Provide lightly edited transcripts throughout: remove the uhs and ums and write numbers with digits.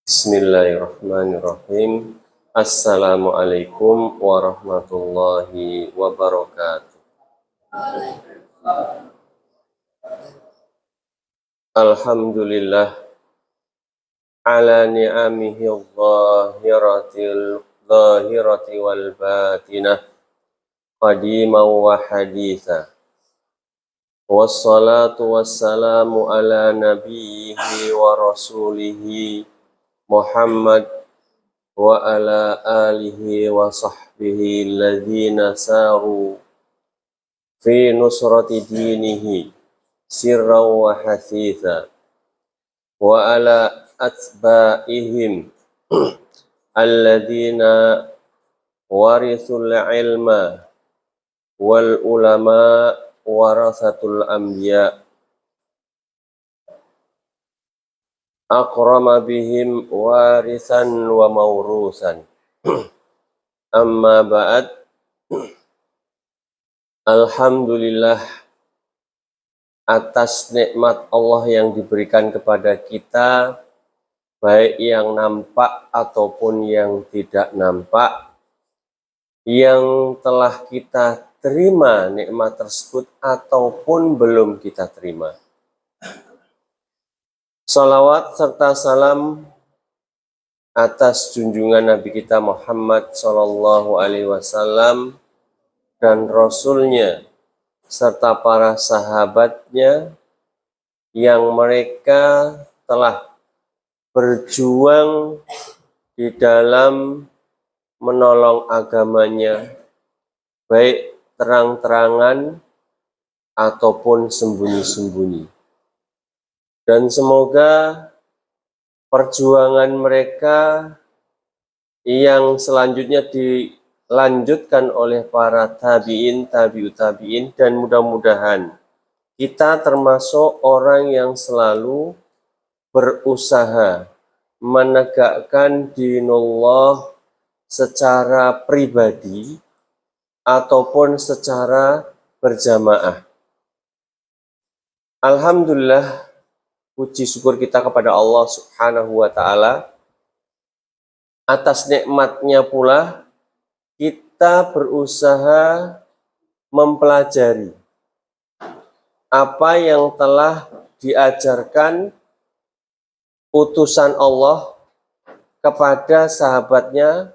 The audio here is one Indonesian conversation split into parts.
Bismillahirrahmanirrahim. Assalamualaikum warahmatullahi wabarakatuh. Alhamdulillah ala ni'amihi zahirati wal batinah qadiman wa haditha. Wassalatu wassalamu ala nabiyhi wa rasulihi Muhammad wa ala alihi wa sahbihi alladhina saru fi nusrati dinihi sirran wa hasitha wa ala atba'ihim alladhina warithul ilma wal ulama warasatul anbiya akrama bihim warisan wa maurusan. Amma ba'd. Alhamdulillah atas nikmat Allah yang diberikan kepada kita, baik yang nampak ataupun yang tidak nampak, yang telah kita terima nikmat tersebut ataupun belum kita terima. Salawat serta salam atas junjungan Nabi kita Muhammad Sallallahu Alaihi Wasallam dan Rasulnya serta para sahabatnya yang mereka telah berjuang di dalam menolong agamanya, baik terang-terangan ataupun sembunyi-sembunyi. Dan semoga perjuangan mereka yang selanjutnya dilanjutkan oleh para tabi'in, tabi'ut tabi'in, dan mudah-mudahan kita termasuk orang yang selalu berusaha menegakkan dinullah secara pribadi ataupun secara berjamaah. Alhamdulillah, puji syukur kita kepada Allah Subhanahu wa Ta'ala. Atas nikmatnya pula kita berusaha mempelajari apa yang telah diajarkan utusan Allah kepada sahabatnya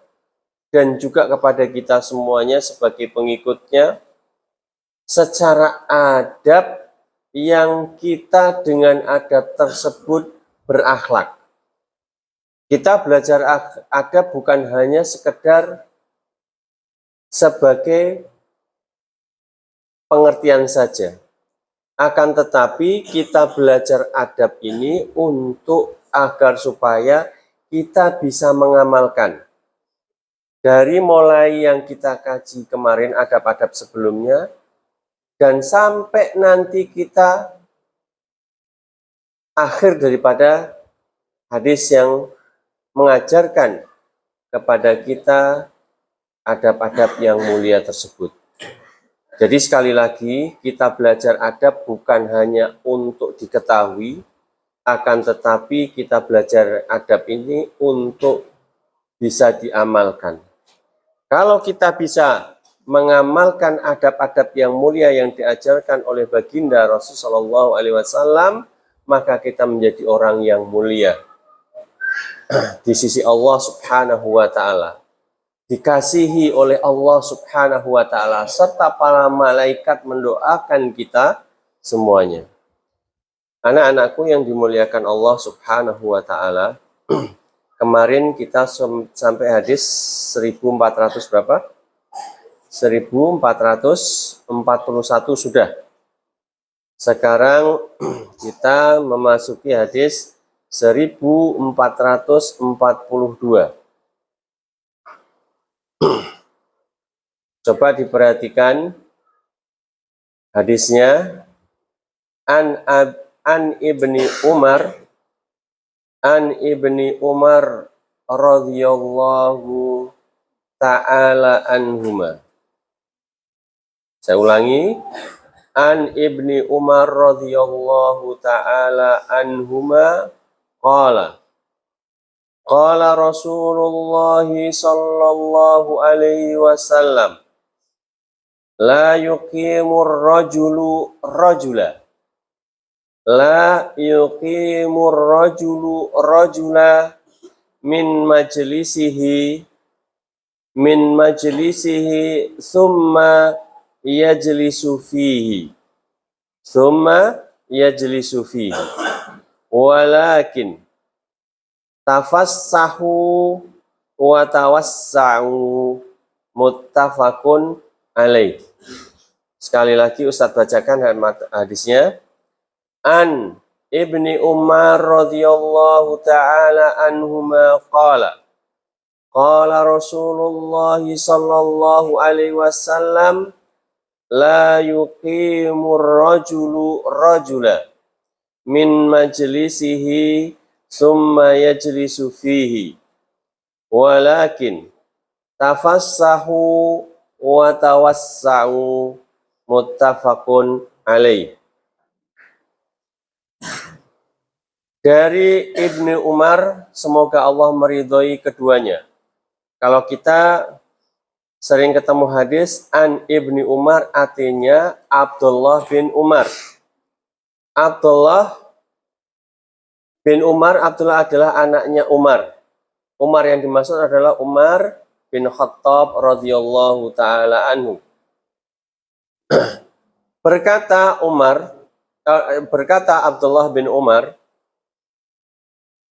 dan juga kepada kita semuanya sebagai pengikutnya secara adab yang kita dengan adab tersebut berakhlak. Kita belajar adab bukan hanya sekedar sebagai pengertian saja. Akan tetapi kita belajar adab ini untuk agar supaya kita bisa mengamalkan. Dari mulai yang kita kaji kemarin adab-adab sebelumnya, dan sampai nanti kita akhir daripada hadis yang mengajarkan kepada kita adab-adab yang mulia tersebut. Jadi sekali lagi kita belajar adab bukan hanya untuk diketahui, akan tetapi kita belajar adab ini untuk bisa diamalkan. Kalau kita bisa mengamalkan adab-adab yang mulia yang diajarkan oleh baginda Rasulullah SAW, maka kita menjadi orang yang mulia di sisi Allah Subhanahu wa Ta'ala, dikasihi oleh Allah Subhanahu wa Ta'ala, serta para malaikat mendoakan kita semuanya. Anak-anakku yang dimuliakan Allah Subhanahu wa Ta'ala, kemarin kita sampai hadis 1400 berapa? 1441 sudah. Sekarang kita memasuki hadis 1442. Coba diperhatikan hadisnya. An ibni Umar radhiyallahu ta'ala anhuma. Saya ulangi, an ibni Umar radhiyallahu ta'ala anhuma qala Qala Rasulullah sallallahu alaihi wasallam, la yuqimur rajulu rajula. La yuqimur rajulu rajula min majlisihi thumma yajlisu fihi. Thumma yajlisu fihi. Walakin tafassahu wa tawassa'u, muttafaqun alaih. Sekali lagi Ustaz bacakan hadisnya. An Ibni Umar radhiyallahu ta'ala anhuma qala qala Rasulullah sallallahu alaihi wasallam, la yuqimur rajulu rajula min majlisihi summa yajlisu fihi, walakin tafassahu wa tawassa'u, muttafaqun alaih. Dari Ibnu Umar, semoga Allah meridhoi keduanya. Kalau kita sering ketemu hadis an Ibnu Umar, artinya Abdullah bin Umar. Abdullah bin Umar, Abdullah adalah anaknya Umar. Umar yang dimaksud adalah Umar bin Khattab radhiyallahu ta'ala anhu. Berkata Abdullah bin Umar,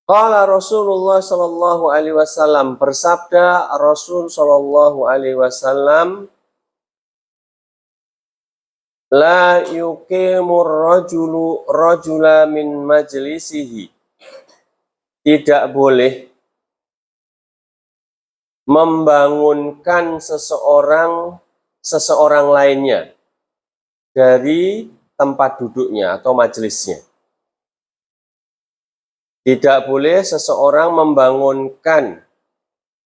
qala Rasulullah sallallahu alaihi wasallam, bersabda Rasul sallallahu alaihi wasallam, la yuqimur rajulu rajula min majlisihi. Tidak boleh membangunkan seseorang lainnya dari tempat duduknya atau majelisnya. Tidak boleh seseorang membangunkan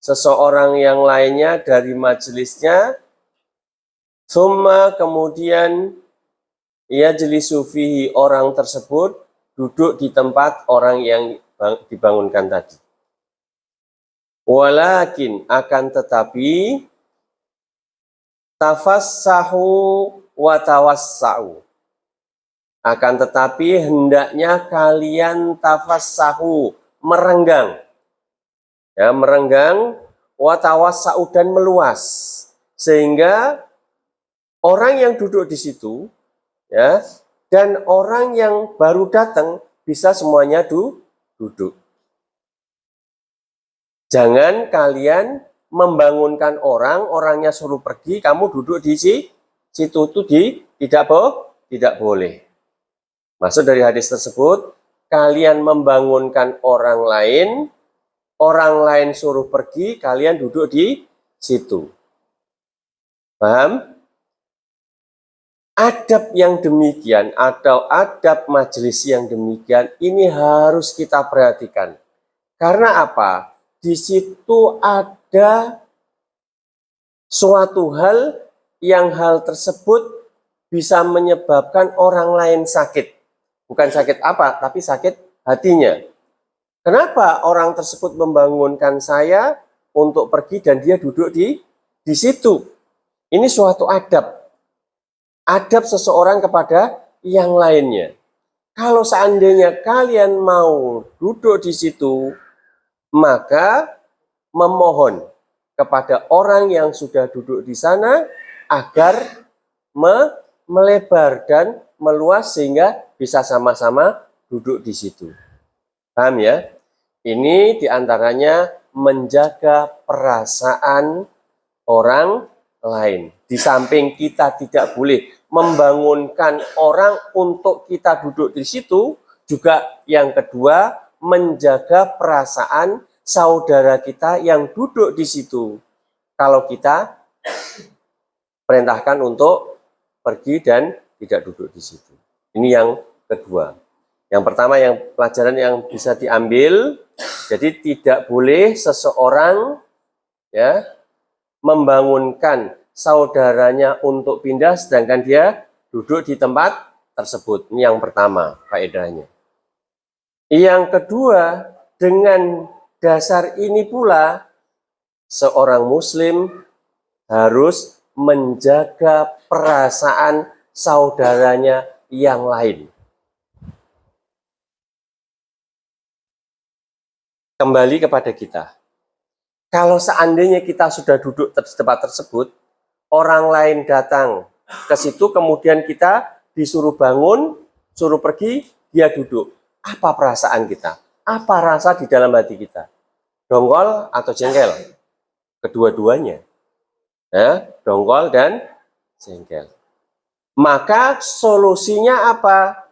seseorang yang lainnya dari majelisnya, summa kemudian yajlisu fihi, orang tersebut duduk di tempat orang yang dibangunkan tadi. Walakin, akan tetapi, tafassahu wa tawassa'u, akan tetapi hendaknya kalian tafassahu, merenggang, ya, merenggang, wa tawassa'u, dan meluas, sehingga orang yang duduk di situ, ya, dan orang yang baru datang bisa semuanya duduk. Jangan kalian membangunkan orangnya suruh pergi, kamu duduk di situ, itu tidak boleh. Maksud dari hadis tersebut, kalian membangunkan orang lain suruh pergi, kalian duduk di situ. Paham? Adab yang demikian atau adab majelis yang demikian ini harus kita perhatikan. Karena apa? Di situ ada suatu hal yang hal tersebut bisa menyebabkan orang lain sakit. Bukan sakit apa, tapi sakit hatinya. Kenapa orang tersebut membangunkan saya untuk pergi dan dia duduk di situ? Ini suatu adab. Adab seseorang kepada yang lainnya. Kalau seandainya kalian mau duduk di situ, maka memohon kepada orang yang sudah duduk di sana agar melebar dan meluas sehingga bisa sama-sama duduk di situ. Paham ya? Ini diantaranya menjaga perasaan orang lain. Di samping kita tidak boleh membangunkan orang untuk kita duduk di situ, juga yang kedua menjaga perasaan saudara kita yang duduk di situ. Kalau kita perintahkan untuk pergi dan tidak duduk di situ. Ini yang kedua. Yang pertama, yang pelajaran yang bisa diambil, jadi tidak boleh seseorang ya membangunkan saudaranya untuk pindah sedangkan dia duduk di tempat tersebut. Ini yang pertama faedahnya. Yang kedua, dengan dasar ini pula seorang muslim harus menjaga perasaan saudaranya yang lain. Kembali kepada kita. Kalau seandainya kita sudah duduk di tempat tersebut, orang lain datang ke situ, kemudian kita disuruh bangun, suruh pergi, dia duduk. Apa perasaan kita? Apa rasa di dalam hati kita? Dongkol atau jengkel? Kedua-duanya. Ya, dongkol dan jengkel. Maka solusinya apa?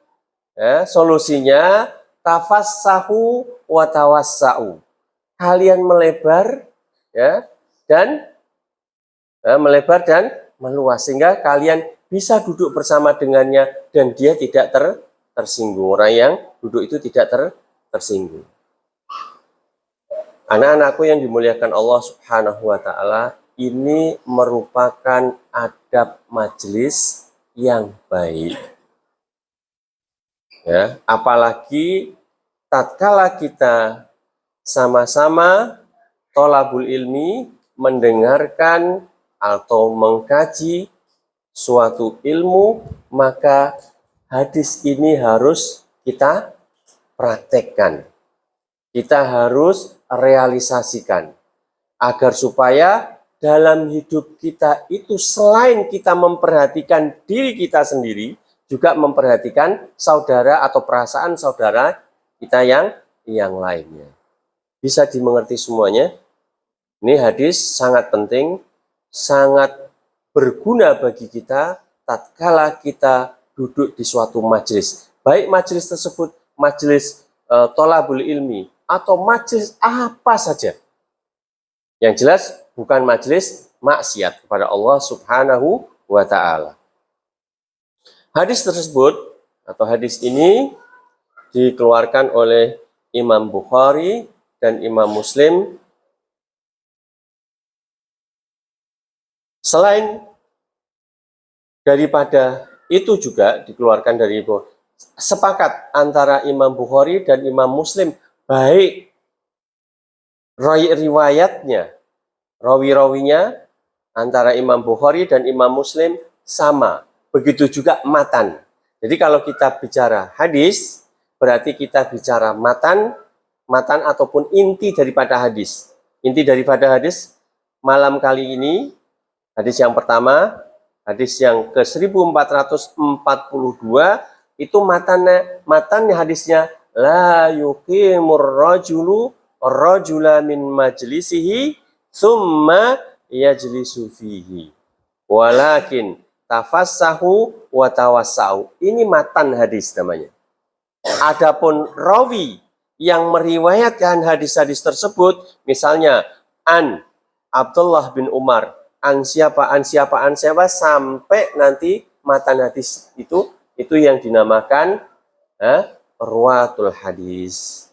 Ya, solusinya tafassahu wa tawassau. Kalian melebar, ya, dan melebar dan meluas sehingga kalian bisa duduk bersama dengannya dan dia tidak tersinggung. Orang yang duduk itu tidak tersinggung. Anak-anakku yang dimuliakan Allah Subhanahu wa taala, ini merupakan adab majelis yang baik. Ya, apalagi tatkala kita sama-sama tholabul ilmi mendengarkan atau mengkaji suatu ilmu, maka hadis ini harus kita praktekkan. Kita harus realisasikan agar supaya dalam hidup kita itu selain kita memperhatikan diri kita sendiri, juga memperhatikan saudara atau perasaan saudara kita yang lainnya. Bisa dimengerti semuanya? Ini hadis sangat penting, sangat berguna bagi kita tatkala kita duduk di suatu majelis. Baik majelis tersebut majelis tholabul ilmi atau majelis apa saja. Yang jelas bukan majelis maksiat kepada Allah Subhanahu wa taala. Hadis tersebut atau hadis ini dikeluarkan oleh Imam Bukhari dan Imam Muslim. Selain daripada itu juga dikeluarkan dari sepakat antara Imam Bukhari dan Imam Muslim, baik riwayatnya, rawi-rawinya antara Imam Bukhari dan Imam Muslim sama. Begitu juga matan. Jadi kalau kita bicara hadis, berarti kita bicara matan ataupun inti daripada hadis. Inti daripada hadis malam kali ini, hadis yang pertama, hadis yang ke-1442, itu matannya hadisnya, la yuqimur rajula min majlisihi summa yajlisu fihi. Walakin tafassahu wa tawassau. Ini matan hadis namanya. Adapun rawi yang meriwayatkan hadis-hadis tersebut, misalnya an Abdullah bin Umar, an siapa sampai nanti matan hadis itu yang dinamakan ruwatul hadis.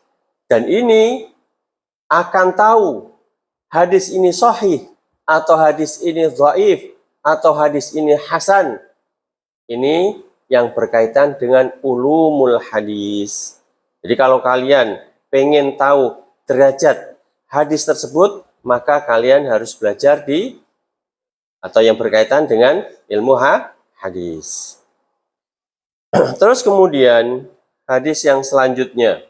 Dan ini akan tahu hadis ini sahih atau hadis ini dhaif atau hadis ini hasan. Ini yang berkaitan dengan ulumul hadis. Jadi kalau kalian pengen tahu derajat hadis tersebut, maka kalian harus belajar atau yang berkaitan dengan ilmu hadis. Terus kemudian hadis yang selanjutnya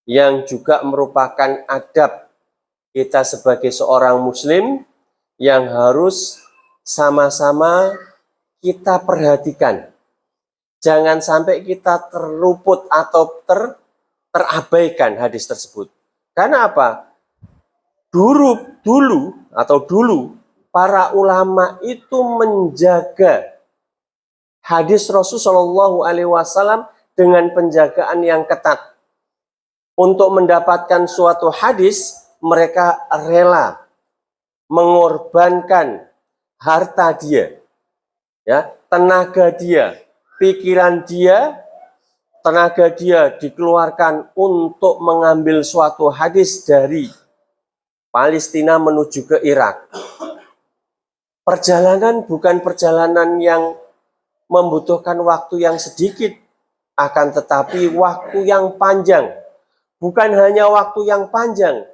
yang juga merupakan adab kita sebagai seorang muslim yang harus sama-sama kita perhatikan. Jangan sampai kita terluput atau terabaikan hadis tersebut. Karena apa? Dulu para ulama itu menjaga hadis Rasulullah SAW dengan penjagaan yang ketat. Untuk mendapatkan suatu hadis, mereka rela mengorbankan harta dia, ya, tenaga dia, pikiran dia, tenaga dia dikeluarkan untuk mengambil suatu hadis dari Palestina menuju ke Irak. Perjalanan bukan perjalanan yang membutuhkan waktu yang sedikit, akan tetapi waktu yang panjang. Bukan hanya waktu yang panjang,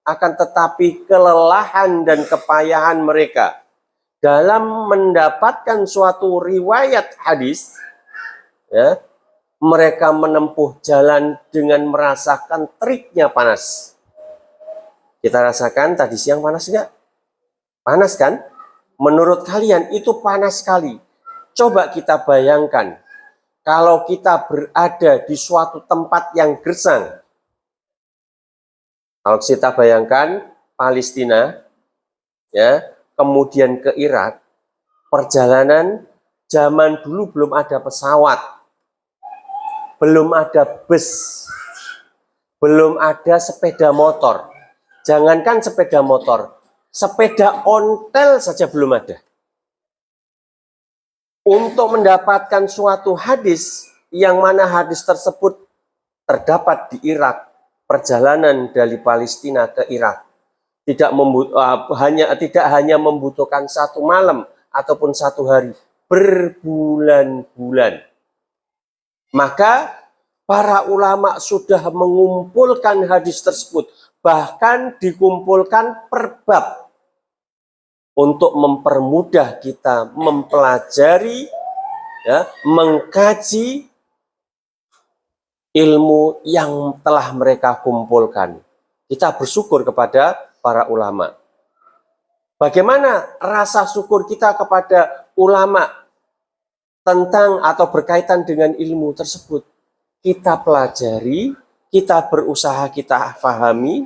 akan tetapi kelelahan dan kepayahan mereka dalam mendapatkan suatu riwayat hadis, ya, mereka menempuh jalan dengan merasakan teriknya panas. Kita rasakan tadi siang panas nggak? Panas kan? Menurut kalian itu panas sekali. Coba kita bayangkan, kalau kita berada di suatu tempat yang gersang. Kalau kita bayangkan Palestina, ya, kemudian ke Irak, perjalanan zaman dulu belum ada pesawat, belum ada bus, belum ada sepeda motor. Jangankan sepeda motor, sepeda ontel saja belum ada. Untuk mendapatkan suatu hadis, yang mana hadis tersebut terdapat di Irak, perjalanan dari Palestina ke Irak, tidak hanya membutuhkan 1 malam ataupun 1 hari, berbulan-bulan. Maka para ulama sudah mengumpulkan hadis tersebut, bahkan dikumpulkan per bab untuk mempermudah kita mempelajari, ya, mengkaji ilmu yang telah mereka kumpulkan. Kita bersyukur kepada para ulama. Bagaimana rasa syukur kita kepada ulama tentang atau berkaitan dengan ilmu tersebut? Kita pelajari, kita berusaha, kita pahami,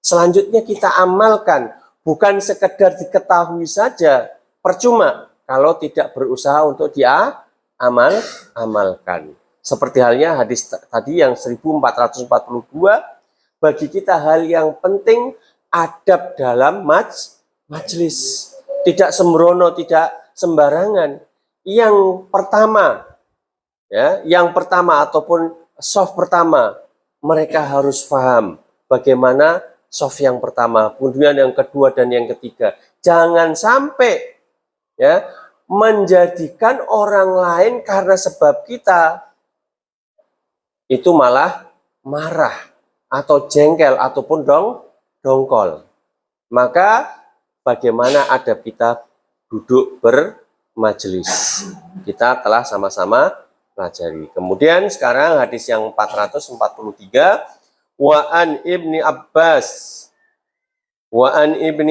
selanjutnya kita amalkan. Bukan sekedar diketahui saja, percuma kalau tidak berusaha untuk amalkan. Seperti halnya hadis tadi yang 1442, bagi kita hal yang penting adab dalam majelis. Tidak sembrono, tidak sembarangan. Yang pertama, ya, yang pertama ataupun soft pertama, mereka harus paham bagaimana soft yang pertama, kemudian yang kedua dan yang ketiga. Jangan sampai, ya, menjadikan orang lain karena sebab kita itu malah marah atau jengkel ataupun dongkol. Maka bagaimana adab kita duduk bermajelis? Kita telah sama-sama pelajari. Kemudian sekarang hadis yang 443, wa an ibni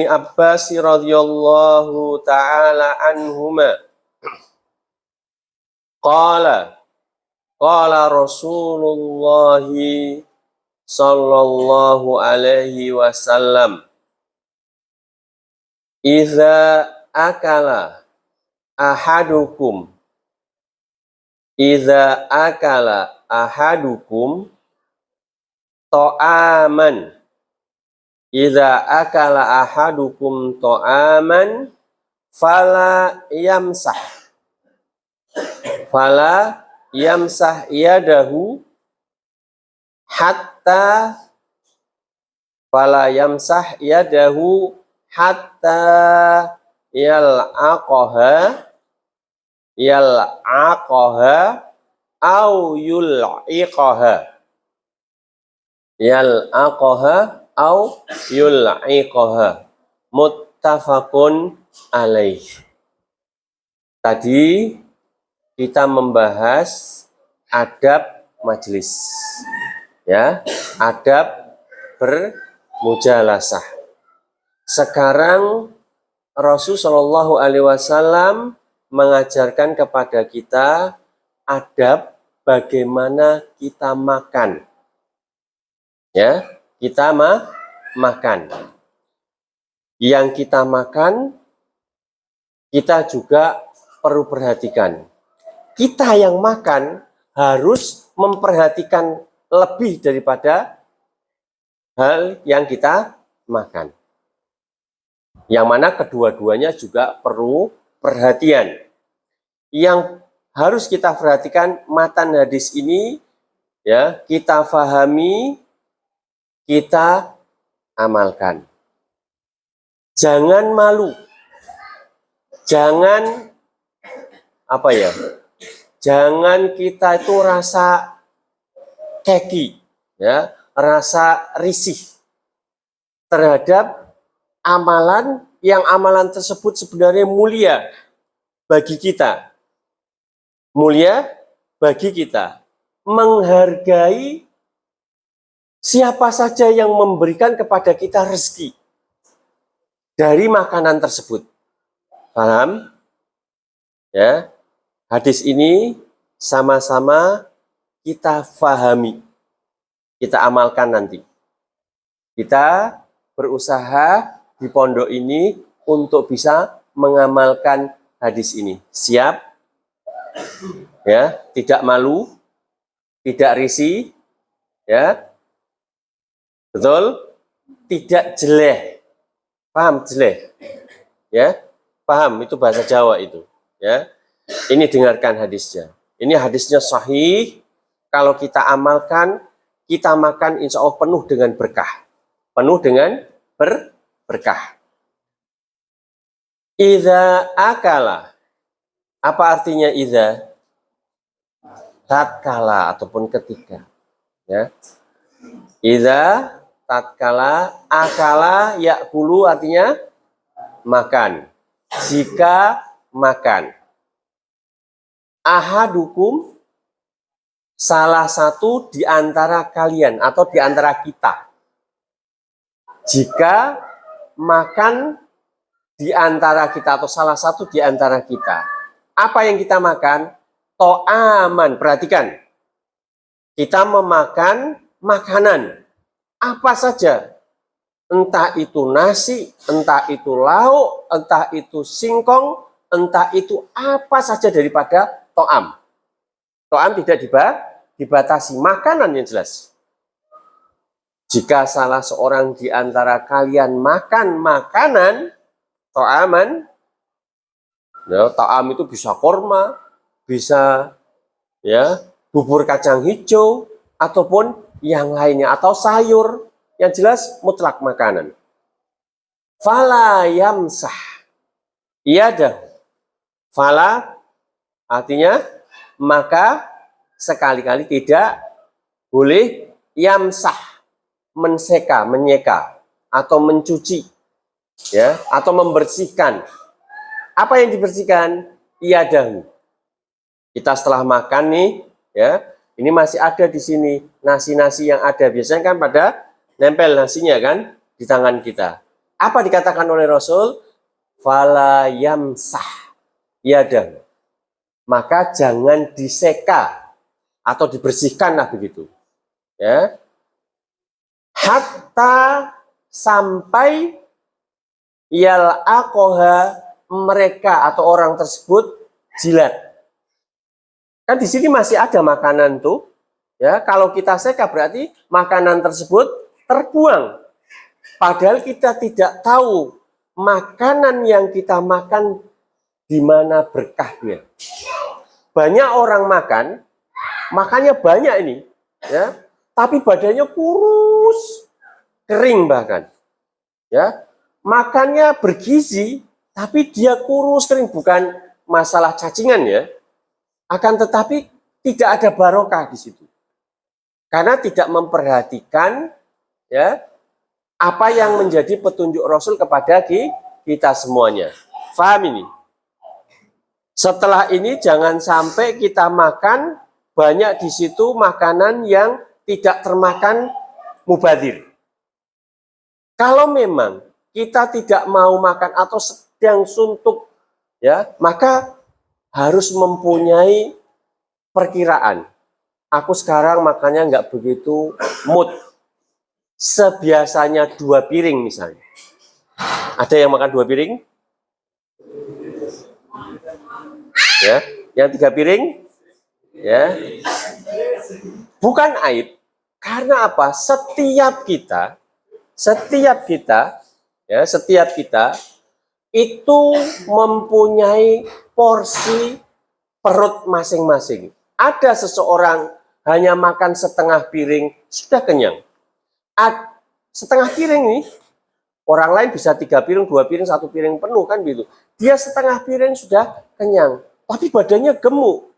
Abbas radhiyallahu taala anhuma qala Rasulullah sallallahu alaihi wasallam, idza akala ahadukum ta'aman fala yamsah yadahu hatta yal'aqaha au yul'iqaha muttafaqun alaih. Tadi kita membahas adab majelis, ya, adab bermujalasah. Sekarang Rasul Shallallahu Alaihi Wasallam mengajarkan kepada kita adab bagaimana kita makan, ya, kita makan. Yang kita makan, kita juga perlu perhatikan. Kita yang makan harus memperhatikan lebih daripada hal yang kita makan. Yang mana kedua-duanya juga perlu perhatian. Yang harus kita perhatikan matan hadis ini, ya, kita fahami, kita amalkan. Jangan malu. Jangan jangan kita itu rasa keki, ya, rasa risih. terhadap amalan yang amalan tersebut sebenarnya mulia bagi kita. Mulia bagi kita. Menghargai siapa saja yang memberikan kepada kita rezeki dari makanan tersebut. Paham? Ya. Hadis ini sama-sama kita fahami. Kita amalkan nanti. Kita berusaha di pondok ini untuk bisa mengamalkan hadis ini. Siap? Ya, tidak malu, tidak risih, ya. Betul? Tidak jeleh. Paham jeleh? Ya. Paham, itu bahasa Jawa itu, ya. Ini dengarkan hadisnya. Ini hadisnya sahih. Kalau kita amalkan, kita makan insya Allah penuh dengan berkah. Penuh dengan berkah. Idza akala. Apa artinya idza? Tatkala ataupun ketika. Ya. Idza tatkala, akala yakulu artinya makan. Jika makan. Ahadukum, salah satu di antara kalian atau di antara kita. Jika makan di antara kita atau salah satu di antara kita. Apa yang kita makan? To'aman. Perhatikan. Kita memakan makanan. Apa saja. Entah itu nasi, entah itu lauk, entah itu singkong, entah itu apa saja daripada to'am. To'am tidak dibatasi. Makanan yang jelas. Jika salah seorang di antara kalian makan makanan, to'aman, ya, to'am itu bisa korma, bisa ya bubur kacang hijau, ataupun yang lainnya, atau sayur, yang jelas mutlak makanan. Fala yamsah, iya dah. Fala artinya maka sekali-kali tidak boleh yamsah, menseka, menyeka, atau mencuci, ya, atau membersihkan. Apa yang dibersihkan? Iyadahu. Kita setelah makan nih, ya, ini masih ada di sini nasi-nasi yang ada. Biasanya kan pada nempel nasinya kan di tangan kita. Apa dikatakan oleh Rasul? Fala yamsah yadahu. Maka jangan diseka atau dibersihkan lah begitu. Ya. Hatta sampai yal'aqoha, mereka atau orang tersebut jilat. Kan di sini masih ada makanan tuh. Ya, kalau kita seka berarti makanan tersebut terbuang. Padahal kita tidak tahu makanan yang kita makan di mana berkahnya. Banyak orang makan, makannya banyak ini, ya, tapi badannya kurus, kering bahkan. Ya, makannya bergizi, tapi dia kurus kering, bukan masalah cacingan ya. Akan tetapi tidak ada barokah di situ. Karena tidak memperhatikan ya apa yang menjadi petunjuk Rasul kepada kita semuanya. Faham ini? Setelah ini jangan sampai kita makan banyak di situ makanan yang tidak termakan mubadzir. Kalau memang kita tidak mau makan atau sedang suntuk, ya, maka harus mempunyai perkiraan. Aku sekarang makannya nggak begitu mood. Sebiasanya 2 piring misalnya. Ada yang makan 2 piring? Ya, yang 3 piring? Ya. Bukan aib. Karena apa? Setiap kita itu mempunyai porsi perut masing-masing. Ada seseorang hanya makan setengah piring sudah kenyang. Setengah piring nih, orang lain bisa 3 piring, 2 piring, 1 piring penuh kan gitu. Dia setengah piring sudah kenyang, tapi badannya gemuk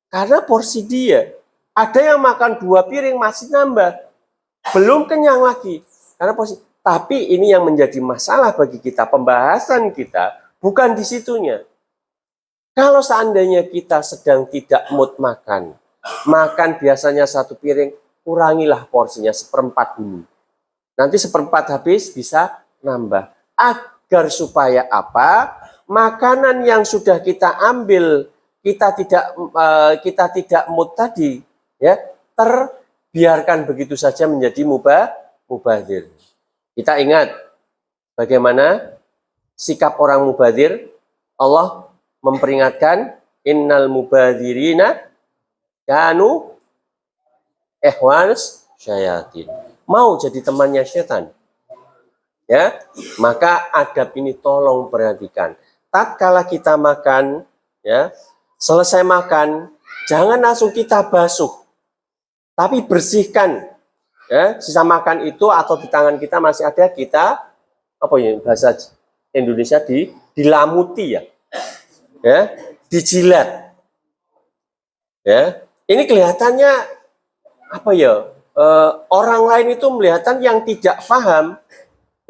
karena porsi dia. Ada yang makan 2 piring masih nambah, belum kenyang lagi karena porsi. Tapi ini yang menjadi masalah bagi kita, pembahasan kita bukan di situnya. Kalau seandainya kita sedang tidak mood makan biasanya satu piring, kurangilah porsinya seperempat dulu. Nanti seperempat habis bisa nambah. Agar supaya apa? Makanan yang sudah kita ambil, kita tidak mood tadi, ya, terbiarkan begitu saja menjadi mubazir. Kita ingat bagaimana sikap orang mubazir. Allah memperingatkan, innal mubazirina kanu ihwanas syayatin. Mau jadi temannya setan. Ya, maka adab ini tolong perhatikan. Tatkala kita makan, ya, selesai makan, jangan langsung kita basuh, tapi bersihkan. Ya, sisa makan itu atau di tangan kita masih ada, kita apa ya bahasa Indonesia dilamuti ya, ya, dijilat. Ya, ini kelihatannya apa ya? Orang lain itu melihatkan yang tidak paham.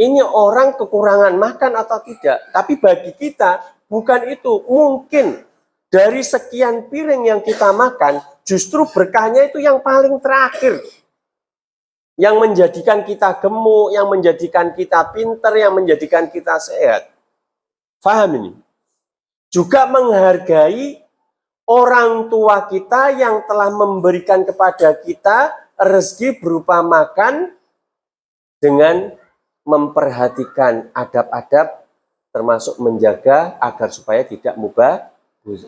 Ini orang kekurangan makan atau tidak. Tapi bagi kita bukan itu. Mungkin dari sekian piring yang kita makan, justru berkahnya itu yang paling terakhir. Yang menjadikan kita gemuk, yang menjadikan kita pinter, yang menjadikan kita sehat. Paham ini? Juga menghargai orang tua kita yang telah memberikan kepada kita rezeki berupa makan dengan memperhatikan adab-adab termasuk menjaga agar supaya tidak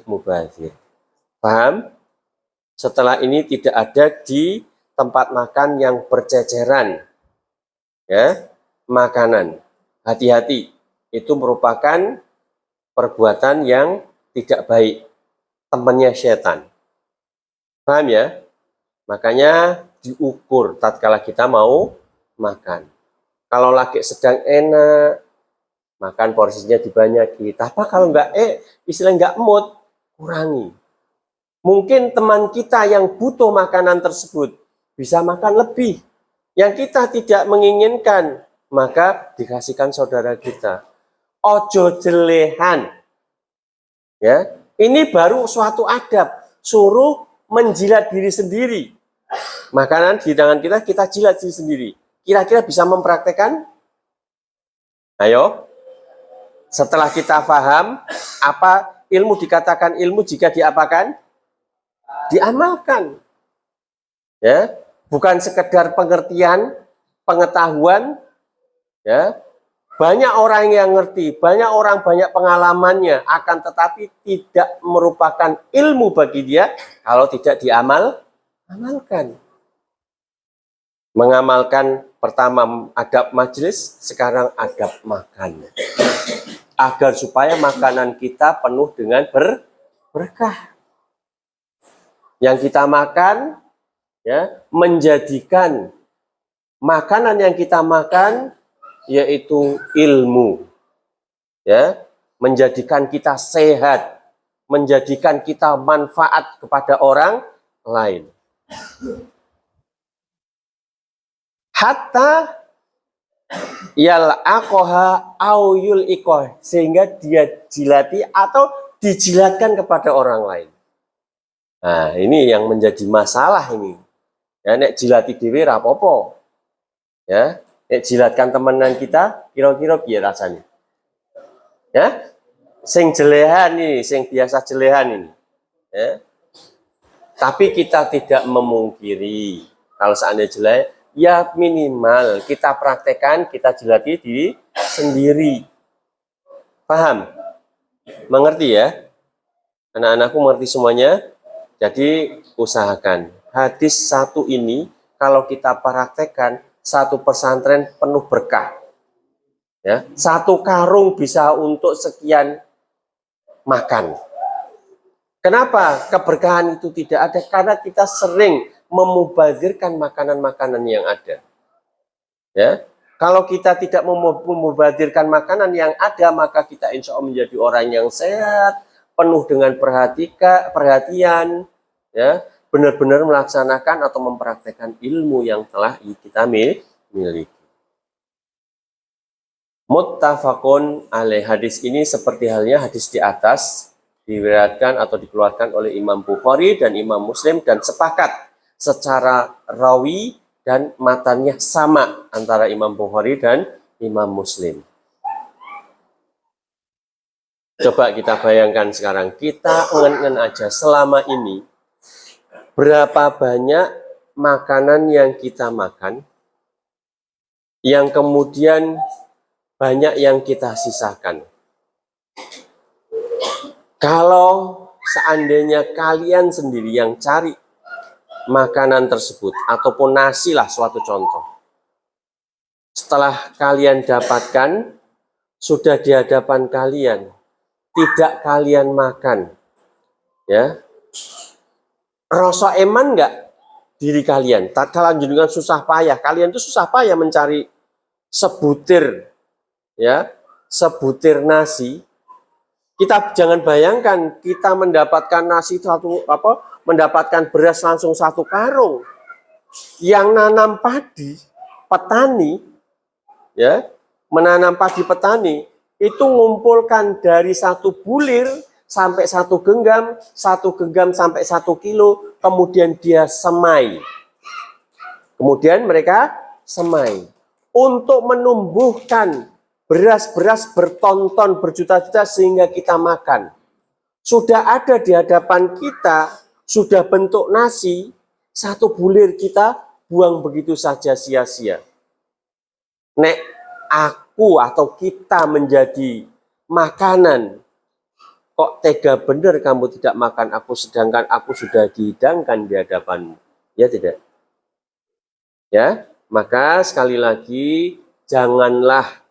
mubazir. Paham? Setelah ini tidak ada di tempat makan yang berceceran, ya, makanan. Hati-hati, itu merupakan perbuatan yang tidak baik, temannya setan. Paham ya? Makanya diukur tatkala kita mau makan. Kalau lagi sedang enak, makan porsinya dibanyaki. Tapi kalau istilah nggak mood, kurangi. Mungkin teman kita yang butuh makanan tersebut bisa makan lebih. Yang kita tidak menginginkan, maka dikasihkan saudara kita. Ojo jelehan. Ya, ini baru suatu adab. Suruh menjilat diri sendiri. Makanan di tangan kita jilat diri sendiri. Kira-kira bisa mempraktekkan? Ayo. Setelah kita paham, apa ilmu dikatakan ilmu jika diapakan? Diamalkan. Ya, bukan sekedar pengertian, pengetahuan, ya. Banyak orang yang ngerti, banyak pengalamannya, akan tetapi tidak merupakan ilmu bagi dia kalau tidak diamalkan. Mengamalkan pertama adab majelis, sekarang adab makan. Agar supaya makanan kita penuh dengan berkah. Yang kita makan, ya, menjadikan makanan yang kita makan yaitu ilmu, ya, menjadikan kita sehat, menjadikan kita manfaat kepada orang lain. Hatta yal'aqoha au yul'iqoh, sehingga dia jilati atau dijilatkan kepada orang lain. Nah, ini yang menjadi masalah ini. Ya, nek jilati dhewe ra apa-apa. Ya, nek jilatkan temenan kita, kira-kira piye rasanya? Ya, sing jelehan ini, sing biasa jelehan ini. Ya. Tapi kita tidak memungkiri kalau seandainya jelek, ya minimal kita praktekkan, kita jilati diri sendiri. Paham? Mengerti ya? Anak-anakku mengerti semuanya? Jadi usahakan. Hadis satu ini kalau kita praktekkan, satu pesantren penuh berkah. Ya, satu karung bisa untuk sekian makan. Kenapa keberkahan itu tidak ada? Karena kita sering memubazirkan makanan-makanan yang ada. Ya, kalau kita tidak memubazirkan makanan yang ada, maka kita insya Allah menjadi orang yang sehat, penuh dengan perhatian, ya, benar-benar melaksanakan atau mempraktekkan ilmu yang telah kita miliki. Muttafaqun alaih. Hadis ini seperti halnya hadis di atas diriwayatkan atau dikeluarkan oleh Imam Bukhari dan Imam Muslim dan sepakat secara rawi dan matannya sama antara Imam Bukhari dan Imam Muslim. Coba kita bayangkan sekarang, kita ngen-ngen aja selama ini berapa banyak makanan yang kita makan yang kemudian banyak yang kita sisakan. Kalau seandainya kalian sendiri yang cari makanan tersebut, ataupun nasi lah suatu contoh, setelah kalian dapatkan, sudah di hadapan kalian, tidak kalian makan, ya, rasa eman nggak diri kalian? Dalam jenengan susah payah, kalian tuh susah payah mencari sebutir, ya, sebutir nasi. Kita jangan bayangkan kita mendapatkan nasi mendapatkan beras langsung satu karung. Yang nanam padi, petani, ya, menanam padi petani itu ngumpulkan dari satu bulir sampai satu genggam sampai 1 kilo, kemudian dia semai. Kemudian mereka semai untuk menumbuhkan beras-beras bertonton, berjuta-juta sehingga kita makan. Sudah ada di hadapan kita, sudah bentuk nasi, satu bulir kita buang begitu saja sia-sia. Nek aku atau kita menjadi makanan, kok tega bener kamu tidak makan aku sedangkan aku sudah dihidangkan di hadapanmu. Ya tidak? Ya, maka sekali lagi janganlah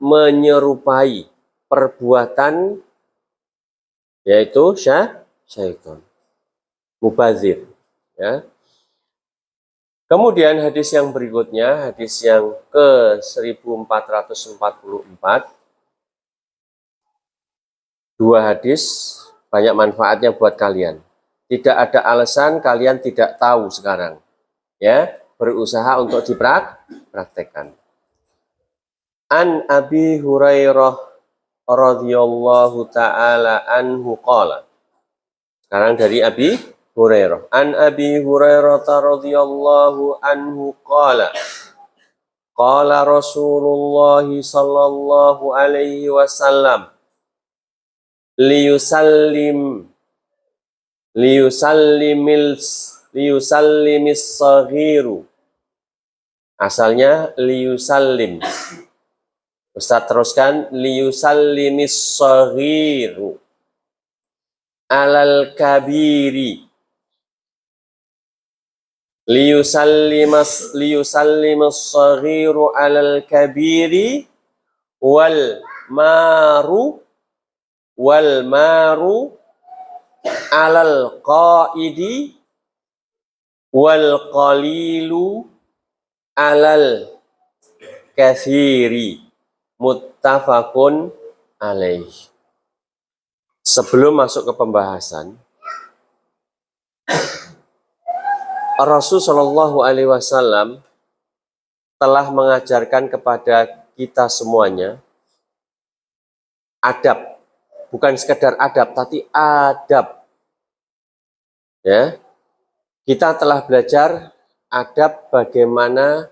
menyerupai perbuatan yaitu syaitan mubazir, ya. Kemudian hadis yang berikutnya, hadis yang ke 1444, dua hadis banyak manfaatnya buat kalian. Tidak ada alasan kalian tidak tahu sekarang, ya, berusaha untuk dipraktekkan. An Abi Hurairah radhiyallahu taala anhu qala. Sekarang dari Abi Hurairah. An Abi Hurairah radhiyallahu anhu qala. Qala Rasulullah sallallahu alaihi wasallam liyusallimis saghiru. Asalnya liyusallim. Ustaz teruskan, liyusallimis saghiru alal kabiri. Liyusallimis saghiru alal kabiri wal maru alal qaidi wal qalilu alal kathiri. Muttafaqun alaih. Sebelum masuk ke pembahasan, Rasulullah Shallallahu Alaihi Wasallam telah mengajarkan kepada kita semuanya adab, bukan sekedar adab, tapi adab. Ya, kita telah belajar adab bagaimana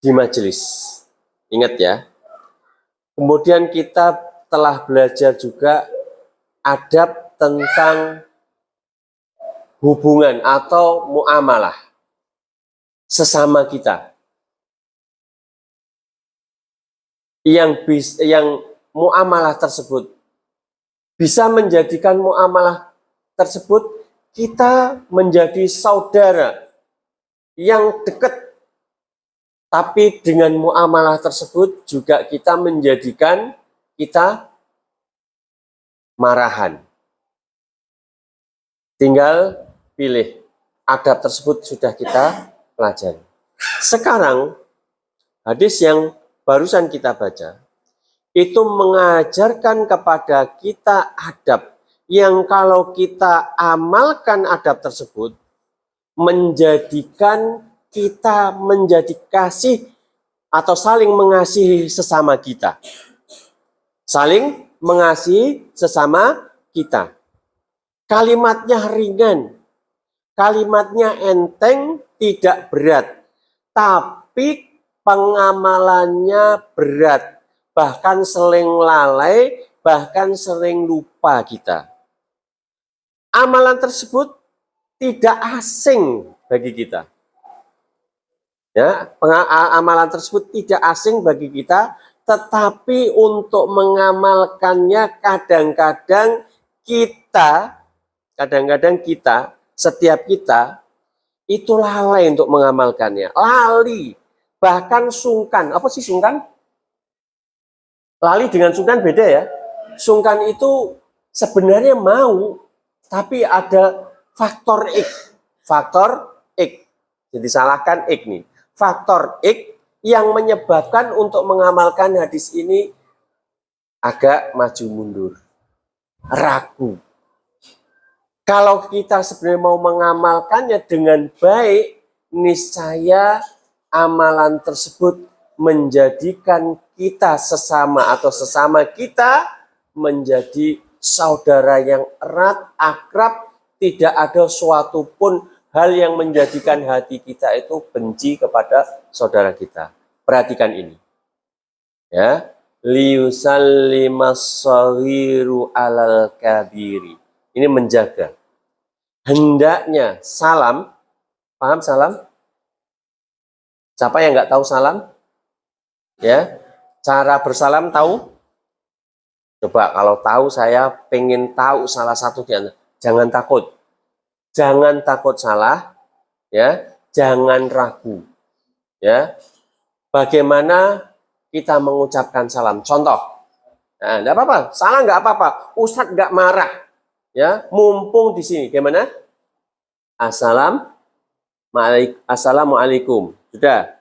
di majelis. Ingat ya. Kemudian kita telah belajar juga adab tentang hubungan atau muamalah sesama kita. Yang muamalah tersebut bisa menjadikan muamalah tersebut kita menjadi saudara yang dekat. Tapi dengan muamalah tersebut juga kita menjadikan kita marahan. Tinggal pilih. Adab tersebut sudah kita pelajari. Sekarang hadis yang barusan kita baca itu mengajarkan kepada kita adab yang kalau kita amalkan adab tersebut menjadikan kita menjadi kasih atau saling mengasihi sesama kita. Saling mengasihi sesama kita. Kalimatnya ringan, kalimatnya enteng, tidak berat, tapi pengamalannya berat, bahkan sering lalai, bahkan sering lupa kita. Amalan tersebut tidak asing bagi kita. Ya, amalan tersebut tidak asing bagi kita, tetapi untuk mengamalkannya kadang-kadang setiap kita itu lalai untuk mengamalkannya, lali, bahkan sungkan. Apa sih sungkan? Lali dengan sungkan beda ya. Sungkan itu sebenarnya mau, tapi ada faktor X. Faktor X. Jadi salahkan X nih. Faktor X yang menyebabkan untuk mengamalkan hadis ini agak maju mundur, ragu. Kalau kita sebenarnya mau mengamalkannya dengan baik, niscaya amalan tersebut menjadikan kita sesama kita menjadi saudara yang erat, akrab, tidak ada suatu pun hal yang menjadikan hati kita itu benci kepada saudara kita. Perhatikan ini. Ya, liyusallimas saghiru alal kabiri. Ini menjaga. Hendaknya salam, paham salam? Siapa yang nggak tahu salam? Ya, cara bersalam tahu? Coba kalau tahu, saya pengen tahu salah satu di antara. Jangan takut. Jangan takut salah, ya. Jangan ragu, ya. Bagaimana kita mengucapkan salam? Contoh, nah, enggak apa-apa, salah nggak apa-apa. Ustadz nggak marah, ya. Mumpung di sini, gimana? Assalamualaikum. Sudah,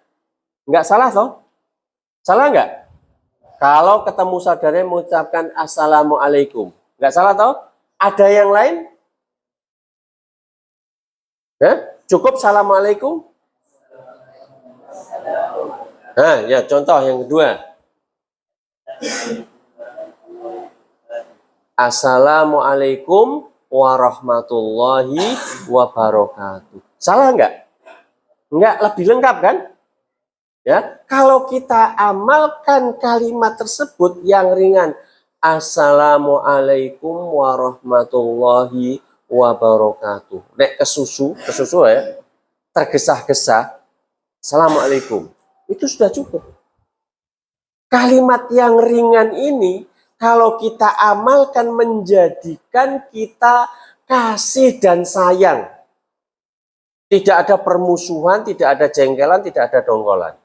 nggak salah toh? Salah nggak? Kalau ketemu saudara mengucapkan assalamualaikum, nggak salah toh? Ada yang lain? Ya, cukup assalamualaikum. Nah, ya contoh yang kedua. Assalamualaikum warahmatullahi wabarakatuh. Salah enggak? Enggak, lebih lengkap kan? Ya, kalau kita amalkan kalimat tersebut yang ringan, Assalamualaikum warahmatullahi wabarakatuh. Nek kesusu ya, tergesa-gesa, Assalamualaikum. Itu sudah cukup. Kalimat yang ringan ini, kalau kita amalkan menjadikan kita kasih dan sayang. Tidak ada permusuhan, tidak ada jengkelan, tidak ada dongkolan.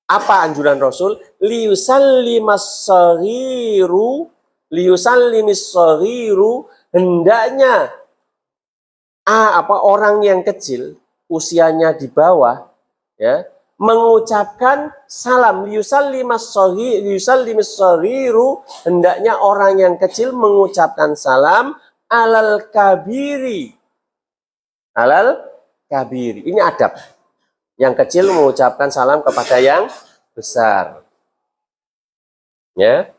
Apa anjuran Rasul? Liyusallimis saghiru, hendaknya orang yang kecil, usianya di bawah, ya, mengucapkan salam. Liyusallimis saghiru, hendaknya orang yang kecil mengucapkan salam alal kabiri. Alal kabiri. Ini adab. Yang kecil mengucapkan salam kepada yang besar. Ya.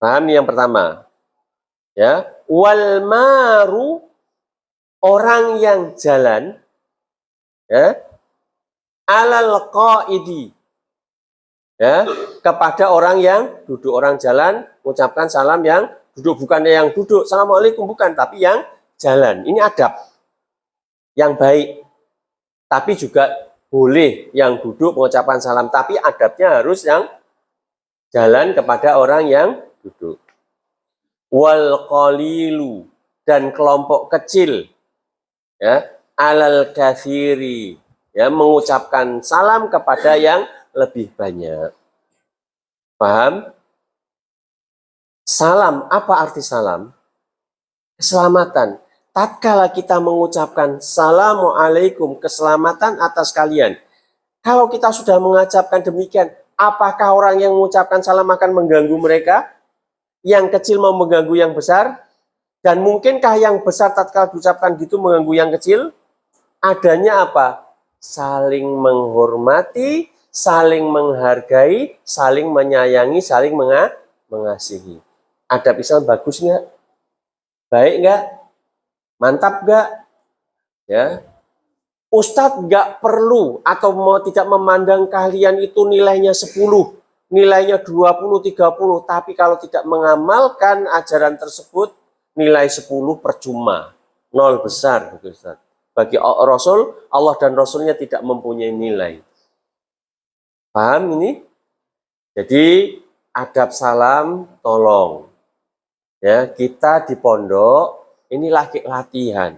Paham yang pertama? Ya, wal maru, orang yang jalan, ya, alal qaidi, ya, kepada orang yang duduk. Orang jalan mengucapkan salam yang duduk, bukannya yang duduk assalamualaikum, bukan, tapi yang jalan. Ini adab yang baik. Tapi juga boleh yang duduk mengucapkan salam, tapi adabnya harus yang jalan kepada orang yang duduk. Wal qalilu, dan kelompok kecil, ya, alal katsiri, ya, mengucapkan salam kepada yang lebih banyak. Paham? Salam, apa arti salam? Keselamatan. Tatkala kita mengucapkan Assalamualaikum, keselamatan atas kalian. Kalau kita sudah mengucapkan demikian, apakah orang yang mengucapkan salam akan mengganggu mereka? Yang kecil mau mengganggu yang besar? Dan mungkinkah yang besar tatkala diucapkan gitu mengganggu yang kecil? Adanya apa? Saling menghormati, saling menghargai, saling menyayangi, saling mengasihi. Adab Islam bagus nggak? Baik nggak? Mantap nggak? Ya, Ustadz nggak perlu atau mau tidak memandang kalian itu nilainya 10, nilainya 20, 30, tapi kalau tidak mengamalkan ajaran tersebut, nilai 10 percuma, 0 besar. Ustadz. Bagi Rasul, Allah dan Rasulnya tidak mempunyai nilai. Paham ini? Jadi adab salam tolong. Ya, kita di pondok ini latihan.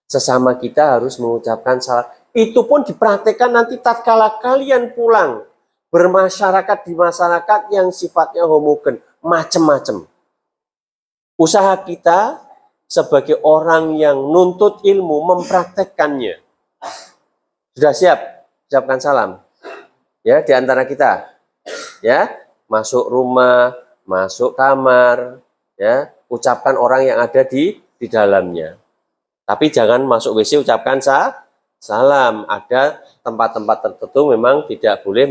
Sesama kita harus mengucapkan salam. Itu pun dipraktekkan nanti tatkala kalian pulang bermasyarakat di masyarakat yang sifatnya homogen, macam-macam. Usaha kita sebagai orang yang nuntut ilmu mempraktekkannya. Sudah siap? Ucapkan salam. Ya, di antara kita. Ya, masuk rumah, masuk kamar, ya, ucapkan orang yang ada di dalamnya. Tapi jangan masuk WC ucapkan salam. Ada tempat-tempat tertentu memang tidak boleh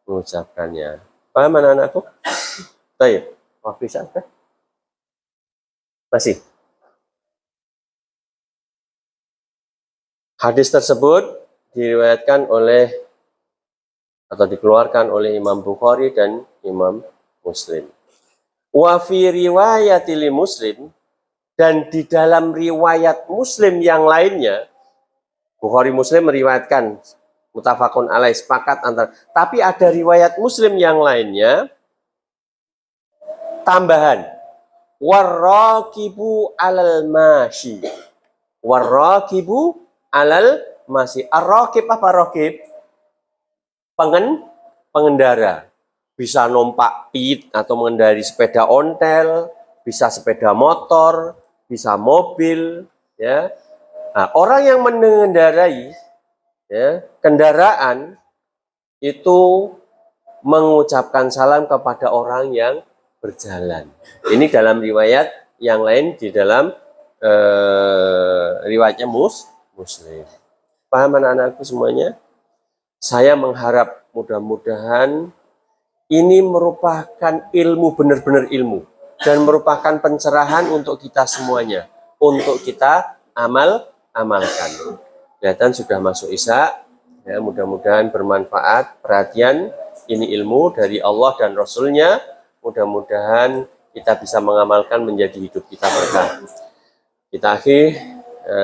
mengucapkannya. Paham anak-anakku? Baik. Waktu isya masih. Hadis tersebut diriwayatkan oleh atau dikeluarkan oleh Imam Bukhari dan Imam Muslim. Wa fi riwayatil Muslim, dan di dalam riwayat Muslim yang lainnya, Bukhari Muslim meriwayatkan mutafakun alaih, sepakat antar. Tapi ada riwayat Muslim yang lainnya tambahan, warraqibu alal mashi. Warraqibu alal mashi. Ar-raqib apa raqib? Pengendara. Bisa numpak pit atau mengendari sepeda ontel, bisa sepeda motor, bisa mobil, ya. Nah, orang yang mengendarai, ya, kendaraan itu mengucapkan salam kepada orang yang berjalan. Ini dalam riwayat yang lain, di dalam riwayatnya Muslim. Paham anak-anakku semuanya? Saya mengharap mudah-mudahan ini merupakan ilmu, benar-benar ilmu, dan merupakan pencerahan untuk kita semuanya, untuk kita amalkan. Kelihatan sudah masuk isya, ya, mudah-mudahan bermanfaat. Perhatian, ini ilmu dari Allah dan Rasulnya. Mudah-mudahan kita bisa mengamalkan menjadi hidup kita berkah. Kita akhiri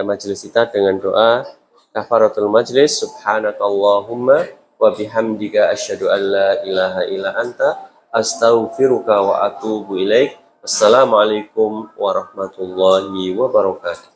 majelis kita dengan doa kafaratul majlis. Subhanakallahumma wa bihamdika asyhadu an la ilaha illa anta astaghfiruka wa atubu ilaik. Wassalamualaikum warahmatullahi wabarakatuh.